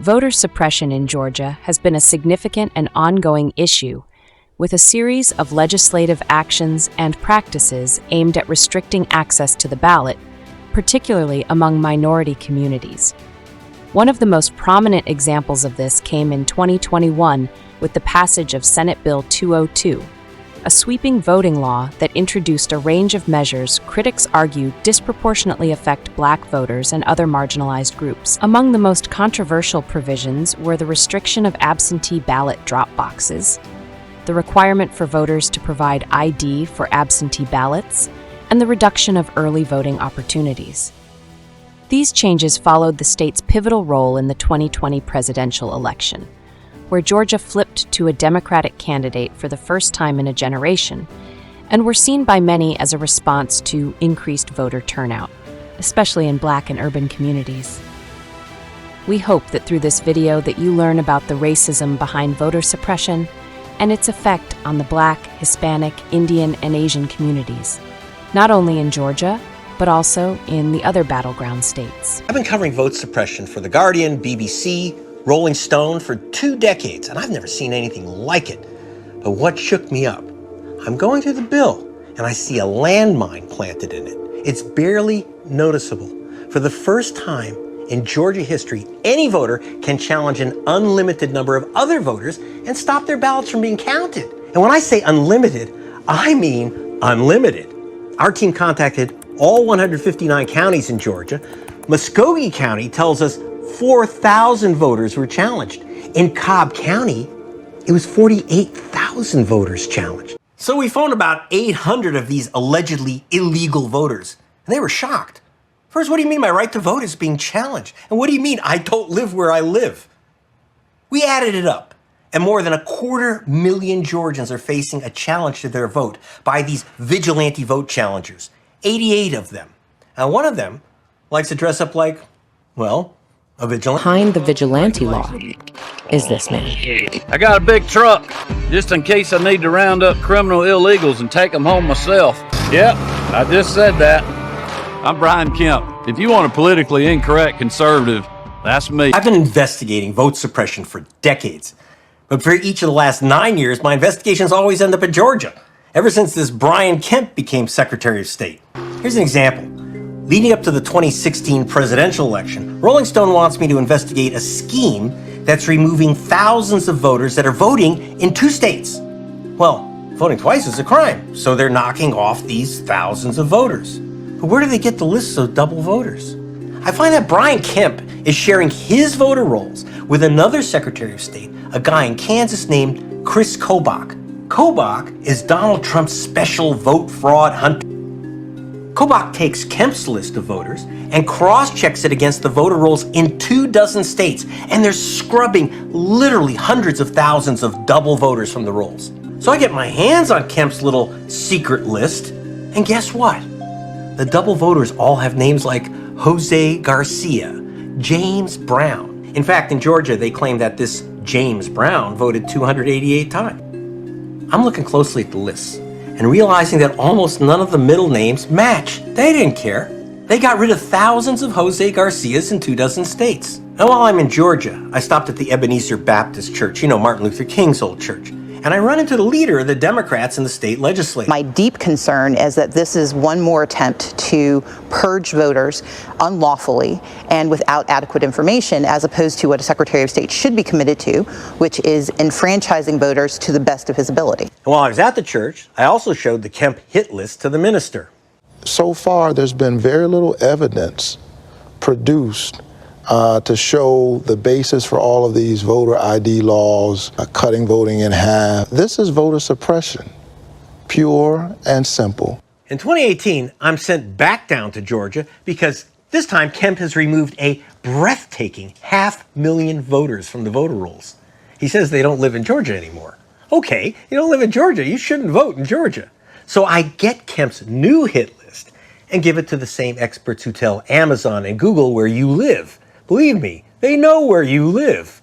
Voter suppression in Georgia has been a significant and ongoing issue, with a series of legislative actions and practices aimed at restricting access to the ballot, particularly among minority communities. One of the most prominent examples of this came in 2021 with the passage of Senate Bill 202, a sweeping voting law that introduced a range of measures critics argue disproportionately affect Black voters and other marginalized groups. Among the most controversial provisions were the restriction of absentee ballot drop boxes, the requirement for voters to provide ID for absentee ballots, and the reduction of early voting opportunities. These changes followed the state's pivotal role in the 2020 presidential election, where Georgia flipped to a Democratic candidate for the first time in a generation, and were seen by many as a response to increased voter turnout, especially in Black and urban communities. We hope that through this video that you learn about the racism behind voter suppression and its effect on the Black, Hispanic, Indian, and Asian communities, not only in Georgia, but also in the other battleground states. I've been covering vote suppression for The Guardian, BBC, Rolling Stone for 2 decades, and I've never seen anything like it. But what shook me up? I'm going through the bill, and I see a landmine planted in it. It's barely noticeable. For the first time in Georgia history, any voter can challenge an unlimited number of other voters and stop their ballots from being counted. And when I say unlimited, I mean unlimited. Our team contacted all 159 counties in Georgia. Muskogee County tells us 4,000 voters were challenged. In Cobb County, it was 48,000 voters challenged. So we phoned about 800 of these allegedly illegal voters, and they were shocked. First, what do you mean my right to vote is being challenged? And what do you mean I don't live where I live? We added it up, and more than 250,000 Georgians are facing a challenge to their vote by these vigilante vote challengers, 88 of them. Now, one of them likes to dress up like, well, a vigilante. Behind the vigilante law is this man. I got a big truck, just in case I need to round up criminal illegals and take them home myself. Yep, I just said that. I'm Brian Kemp. If you want a politically incorrect conservative, that's me. I've been investigating vote suppression for decades. But for each of the last 9 years, my investigations always end up in Georgia, ever since this Brian Kemp became Secretary of State. Here's an example. Leading up to the 2016 presidential election, Rolling Stone wants me to investigate a scheme that's removing thousands of voters that are voting in 2 states. Well, voting twice is a crime, so they're knocking off these thousands of voters. But where do they get the lists of double voters? I find that Brian Kemp is sharing his voter rolls with another Secretary of State, a guy in Kansas named Chris Kobach. Kobach is Donald Trump's special vote fraud hunter. Kobach takes Kemp's list of voters and cross-checks it against the voter rolls in 24 states, and they're scrubbing literally hundreds of thousands of double voters from the rolls. So I get my hands on Kemp's little secret list, and guess what? The double voters all have names like Jose Garcia, James Brown. In fact, in Georgia, they claim that this James Brown voted 288 times. I'm looking closely at the lists and realizing that almost none of the middle names match. They didn't care. They got rid of thousands of Jose Garcias in 24 states. Now, while I'm in Georgia, I stopped at the Ebenezer Baptist Church, you know, Martin Luther King's old church, and I run into the leader of the Democrats in the state legislature. My deep concern is that this is one more attempt to purge voters unlawfully and without adequate information, as opposed to what a Secretary of State should be committed to, which is enfranchising voters to the best of his ability. And while I was at the church, I also showed the Kemp hit list to the minister. So far, there's been very little evidence produced to show the basis for all of these voter ID laws, cutting voting in half. This is voter suppression, pure and simple. In 2018, I'm sent back down to Georgia because this time Kemp has removed a breathtaking 500,000 voters from the voter rolls. He says they don't live in Georgia anymore. Okay, you don't live in Georgia, you shouldn't vote in Georgia. So I get Kemp's new hit list and give it to the same experts who tell Amazon and Google where you live. Believe me, they know where you live.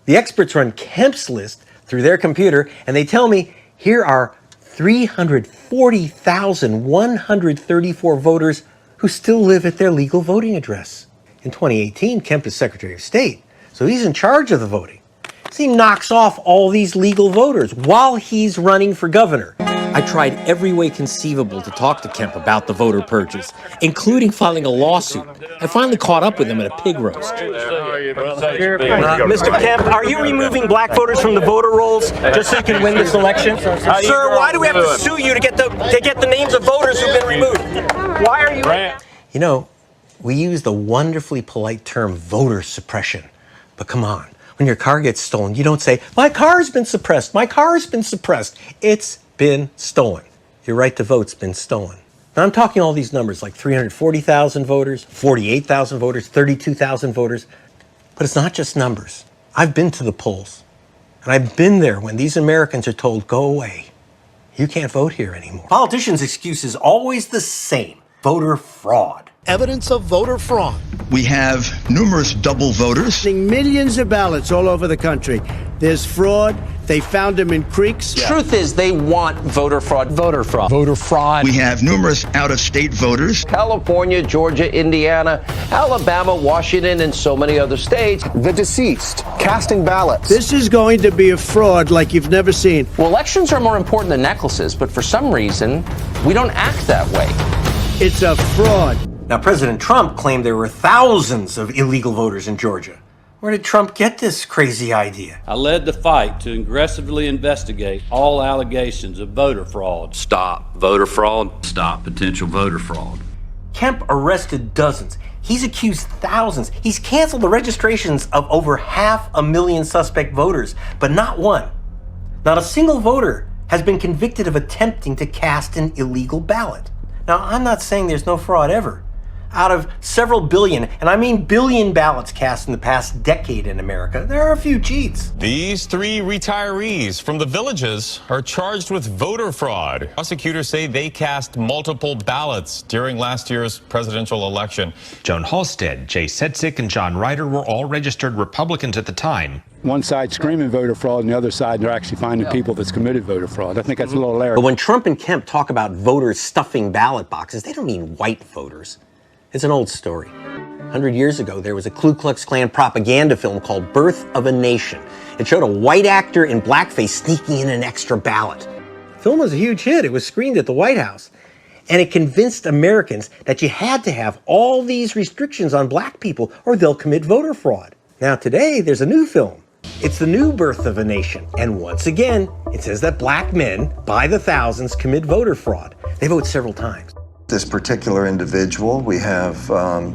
The experts run Kemp's list through their computer, and they tell me here are 340,134 voters who still live at their legal voting address. In 2018, Kemp is Secretary of State, So he's in charge of the voting. So he knocks off all these legal voters while he's running for governor. I tried every way conceivable to talk to Kemp about the voter purges, including filing a lawsuit. I finally caught up with him at a pig roast. Mr. Kemp, are you removing black voters from the voter rolls just so you can win this election? Sir, why do we have to sue you to get the names of voters who've been removed? Why are you... You know, we use the wonderfully polite term voter suppression. But come on, when your car gets stolen, you don't say, my car's been suppressed, my car's been suppressed. It's been stolen. Your right to vote's been stolen. Now I'm talking all these numbers like 340,000 voters, 48,000 voters, 32,000 voters. But it's not just numbers. I've been to the polls. And I've been there when these Americans are told, go away. You can't vote here anymore. Politicians' excuse is always the same. Voter fraud. Evidence of voter fraud. We have numerous double voters. Millions of ballots all over the country. There's fraud. They found them in creeks. Yeah. Truth is, they want voter fraud. Voter fraud. Voter fraud. We have numerous out-of-state voters. California, Georgia, Indiana, Alabama, Washington, and so many other states. The deceased casting ballots. This is going to be a fraud like you've never seen. Well, elections are more important than necklaces, but for some reason, we don't act that way. It's a fraud. Now, President Trump claimed there were thousands of illegal voters in Georgia. Where did Trump get this crazy idea? I led the fight to aggressively investigate all allegations of voter fraud. Stop voter fraud. Stop potential voter fraud. Kemp arrested dozens. He's accused thousands. He's canceled the registrations of over 500,000 suspect voters, but not one. Not a single voter has been convicted of attempting to cast an illegal ballot. Now, I'm not saying there's no fraud ever. Out of several billion, and I mean billion ballots cast in the past decade in America, there are a few cheats. These 3 retirees from the Villages are charged with voter fraud. Prosecutors say they cast multiple ballots during last year's presidential election. Joan Halstead, Jay Setzik, and John Ryder were all registered Republicans at the time. One side screaming voter fraud, and the other side they're actually finding people that's committed voter fraud. I think that's a little hilarious. But when Trump and Kemp talk about voters stuffing ballot boxes, they don't mean white voters. It's an old story. 100 years ago, there was a Ku Klux Klan propaganda film called Birth of a Nation. It showed a white actor in blackface sneaking in an extra ballot. The film was a huge hit. It was screened at the White House. And it convinced Americans that you had to have all these restrictions on black people or they'll commit voter fraud. Now today, there's a new film. It's the new Birth of a Nation. And once again, it says that black men, by the thousands, commit voter fraud. They vote several times. This particular individual we have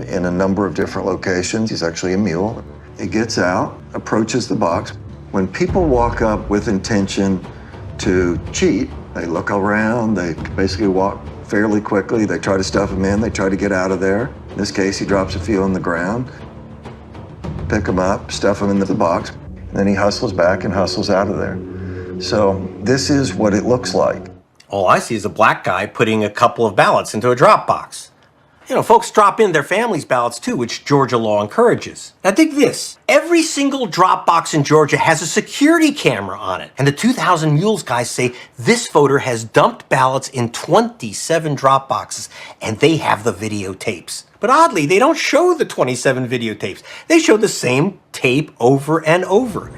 in a number of different locations. He's actually a mule. He gets out, approaches the box. When people walk up with intention to cheat, they look around, they basically walk fairly quickly. They try to stuff him in, they try to get out of there. In this case, he drops a few on the ground, pick him up, stuff him into the box, and then he hustles back and hustles out of there. So this is what it looks like. All I see is a black guy putting a couple of ballots into a drop box. You know, folks drop in their family's ballots too, which Georgia law encourages. Now dig this. Every single drop box in Georgia has a security camera on it. And the 2000 Mules guys say this voter has dumped ballots in 27 drop boxes, and they have the videotapes. But oddly, they don't show the 27 videotapes. They show the same tape over and over.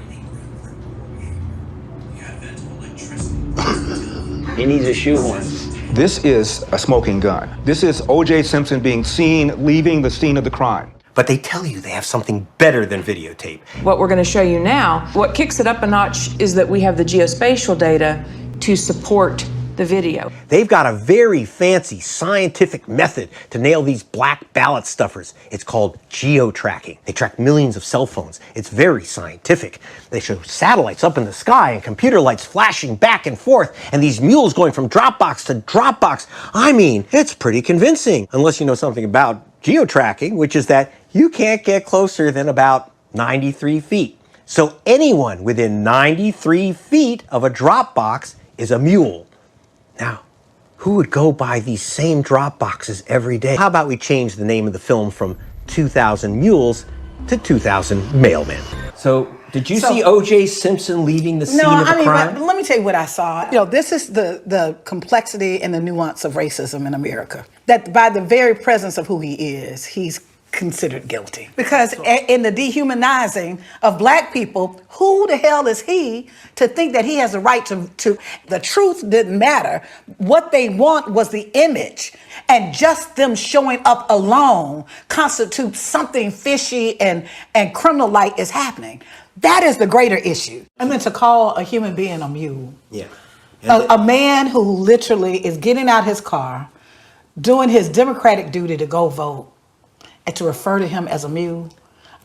He needs a shoehorn. This is a smoking gun. This is O.J. Simpson being seen leaving the scene of the crime. But they tell you they have something better than videotape. What we're going to show you now, what kicks it up a notch is that we have the geospatial data to support the video. They've got a very fancy scientific method to nail these black ballot stuffers. It's called geo-tracking. They track millions of cell phones. It's very scientific. They show satellites up in the sky and computer lights flashing back and forth, and these mules going from Dropbox to Dropbox. I mean, it's pretty convincing, unless you know something about geo-tracking, which is that you can't get closer than about 93 feet. So anyone within 93 feet of a Dropbox is a mule. Now, who would go buy these same drop boxes every day? How about we change the name of the film from 2000 Mules to 2000 Mailmen? So, did you see O.J. Simpson leaving the scene of the crime? But let me tell you what I saw. You know, this is the complexity and the nuance of racism in America. That by the very presence of who he is, he's considered guilty. Because in the dehumanizing of black people, who the hell is he to think that he has the right to the truth didn't matter. What they want was the image. And just them showing up alone constitutes something fishy and criminal-like is happening. That is the greater issue. And then to call a human being a mule. Yeah. A man who literally is getting out his car, doing his democratic duty to go vote, and to refer to him as a mule,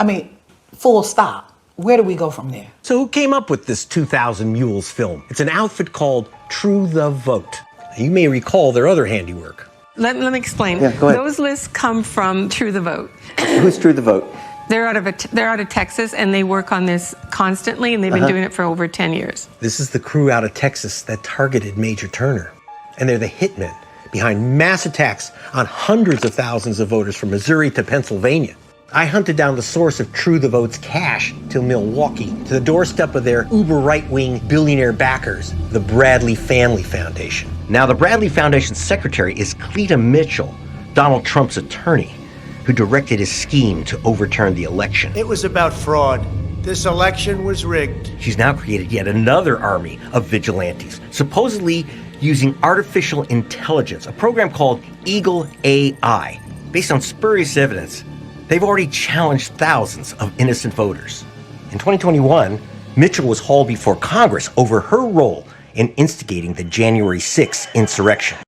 I mean, full stop. Where do we go from there? So who came up with this 2000 Mules film? It's an outfit called True the Vote. You may recall their other handiwork. Let me explain. Yeah, go ahead. Those lists come from True the Vote. Who's True the Vote? They're out of Texas, and they work on this constantly, and they've been doing it for over 10 years. This is the crew out of Texas that targeted Major Turner. And they're the hitmen behind mass attacks on hundreds of thousands of voters from Missouri to Pennsylvania. I hunted down the source of True the Vote's cash to Milwaukee, to the doorstep of their uber right-wing billionaire backers, the Bradley Family Foundation. Now, the Bradley Foundation's secretary is Cleta Mitchell, Donald Trump's attorney, who directed his scheme to overturn the election. It was about fraud. This election was rigged. She's now created yet another army of vigilantes, supposedly using artificial intelligence, a program called Eagle AI. Based on spurious evidence, they've already challenged thousands of innocent voters. In 2021, Mitchell was hauled before Congress over her role in instigating the January 6th insurrection.